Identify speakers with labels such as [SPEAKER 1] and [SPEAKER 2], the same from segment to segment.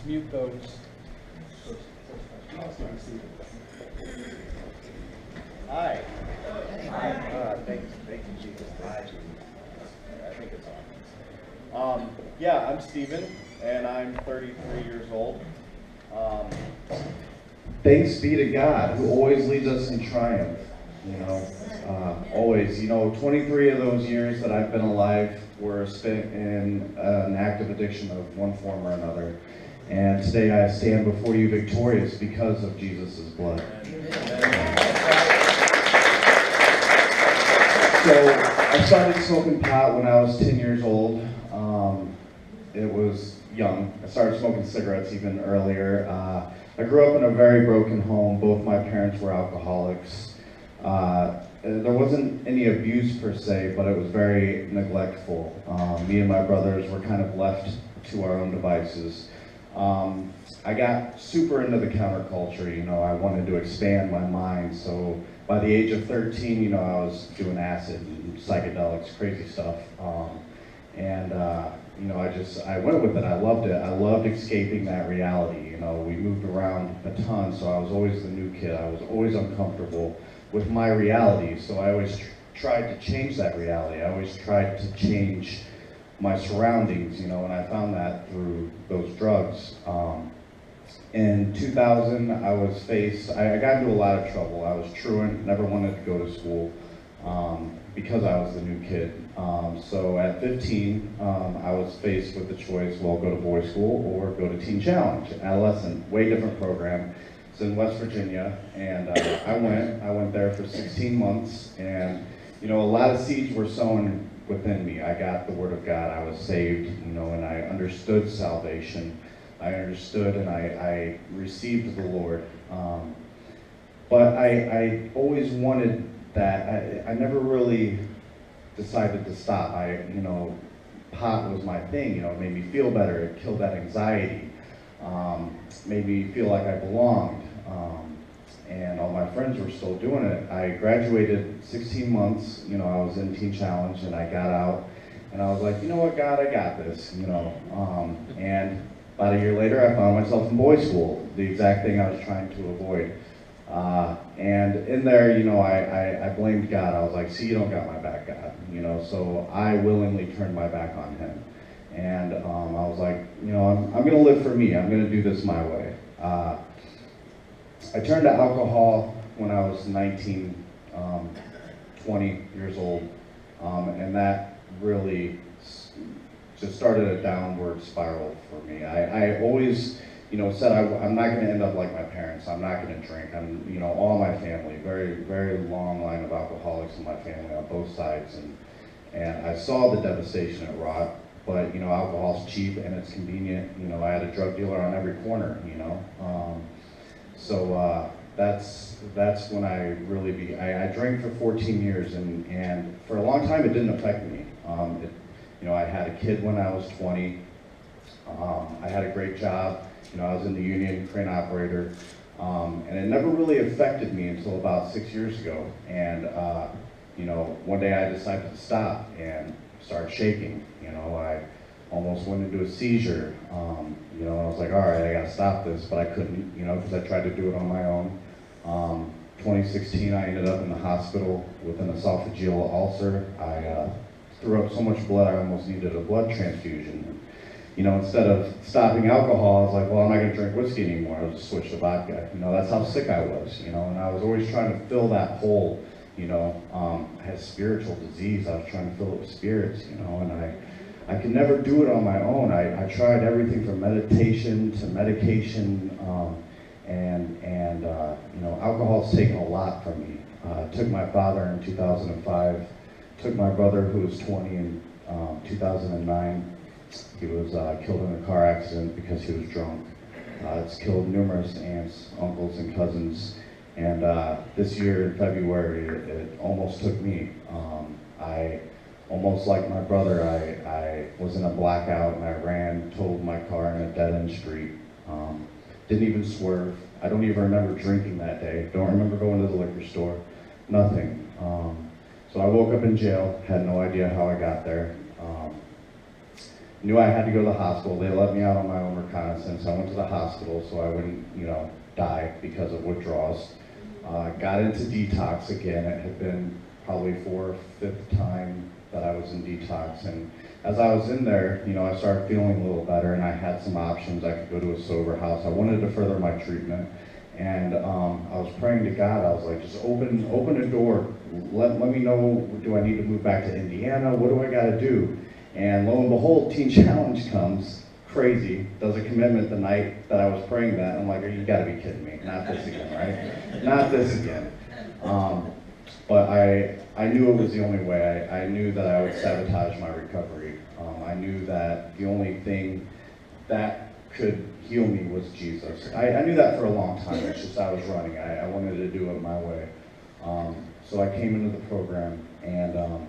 [SPEAKER 1] mute those.
[SPEAKER 2] Hi. Hi. Thank you, Jesus. Hi. I think it's on. Yeah, I'm Steven, and I'm 33 years old. Thanks be to God, who always leads us in triumph. Always. 23 of those years that I've been alive were spent in an active addiction of one form or another. And today I stand before you victorious because of Jesus' blood. So I started smoking pot when I was 10 years old. It was young. I started smoking cigarettes even earlier. I grew up in a very broken home. Both my parents were alcoholics. There wasn't any abuse per se, but it was very neglectful. Me and my brothers were kind of left to our own devices. I got super into the counterculture. I wanted to expand my mind. So by the age of 13, I was doing acid and psychedelics, crazy stuff. I went with it. I loved it. I loved escaping that reality. We moved around a ton, so I was always the new kid. I was always uncomfortable with my reality, so I always tried to change that reality. I always tried to change my surroundings, and I found that through those drugs. In 2000, I got into a lot of trouble. I was truant, never wanted to go to school because I was the new kid. So at 15, I was faced with the choice, well, go to boys' school or go to Teen Challenge, adolescent, way different program. It's in West Virginia, and I went there for 16 months, and a lot of seeds were sown within me. I got the Word of God. I was saved, and I understood salvation. I understood, and I received the Lord. But I always wanted that. I never really decided to stop. Pot was my thing. It made me feel better. It killed that anxiety. Made me feel like I belonged. And all my friends were still doing it. I graduated 16 months. I was in Teen Challenge, and I got out, and I was like, you know what, God, I got this. And about a year later, I found myself in boys' school, the exact thing I was trying to avoid. And in there, I blamed God. I was like, see, you don't got my back, God. So I willingly turned my back on him. And I was like, I'm going to live for me. I'm going to do this my way. I turned to alcohol when I was 19, 20 years old. And that really just started a downward spiral for me. I always, said I'm not going to end up like my parents. I'm not going to drink. All my family, very, very long line of alcoholics in my family on both sides, and I saw the devastation it wrought. But alcohol's cheap and it's convenient. I had a drug dealer on every corner. So that's when I really I drank for 14 years, and for a long time it didn't affect me. I had a kid when I was 20. I had a great job. I was in the union, crane operator, and it never really affected me until about 6 years ago. And one day I decided to stop and start shaking. I almost went into a seizure. I was like, all right, I gotta stop this, but I couldn't, because I tried to do it on my own. 2016, I ended up in the hospital with an esophageal ulcer. I threw up so much blood, I almost needed a blood transfusion. Instead of stopping alcohol, I was like, well, I'm not gonna drink whiskey anymore. I'll just switch to vodka. That's how sick I was, and I was always trying to fill that hole. I had spiritual disease. I was trying to fill it with spirits, and I could never do it on my own. I tried everything from meditation to medication, and alcohol's taken a lot from me. Took my father in 2005, took my brother who was 20 in 2009. He was killed in a car accident because he was drunk. It's killed numerous aunts, uncles, and cousins. And this year in February, it almost took me. I almost like my brother, I was in a blackout and I ran, totaled my car in a dead-end street. Didn't even swerve. I don't even remember drinking that day. Don't remember going to the liquor store. Nothing. So I woke up in jail, had no idea how I got there. knew I had to go to the hospital. They let me out on my own reconnaissance. I went to the hospital so I wouldn't, die because of withdrawals. Got into detox again. It had been probably 4th or 5th time that I was in detox. And as I was in there, I started feeling a little better, and I had some options. I could go to a sober house. I wanted to further my treatment. And I was praying to God. I was like, just open a door. Let me know, do I need to move back to Indiana? What do I got to do? And lo and behold, Teen Challenge comes, crazy, does a commitment the night that I was praying that. I'm like, you got to be kidding me. Not this again, right? Not this again. But I knew it was the only way. I knew that I would sabotage my recovery. I knew that the only thing that could heal me was Jesus. I knew that for a long time. It's just I was running. I wanted to do it my way. So I came into the program, and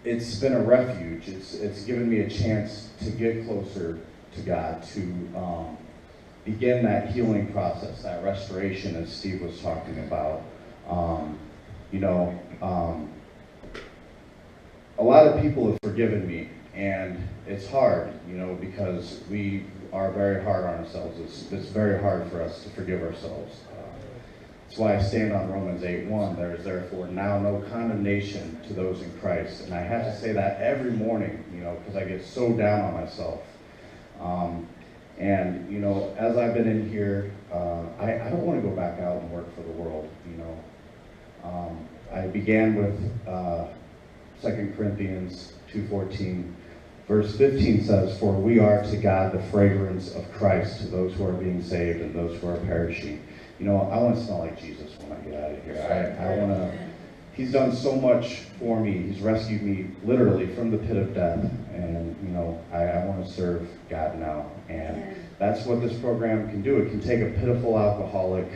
[SPEAKER 2] it's been a refuge. It's given me a chance to get closer to God, to begin that healing process, that restoration, as Steve was talking about. A lot of people have forgiven me, and it's hard, because we are very hard on ourselves. It's very hard for us to forgive ourselves. That's why I stand on Romans 8:1. There is therefore now no condemnation to those in Christ. And I have to say that every morning, because I get so down on myself. As I've been in here, I don't want to go back out and work for the world, I began with 2 Corinthians 2:14. Verse 15 says, "For we are to God the fragrance of Christ to those who are being saved and those who are perishing." I want to smell like Jesus when I get out of here. I want to, He's done so much for me. He's rescued me literally from the pit of death. And, I want to serve God now. And that's what this program can do. It can take a pitiful alcoholic,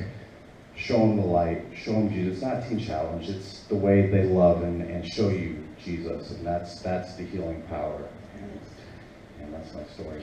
[SPEAKER 2] show him the light, show him Jesus. It's not Teen Challenge. It's the way they love and show you Jesus. And that's the healing power. And that's my story.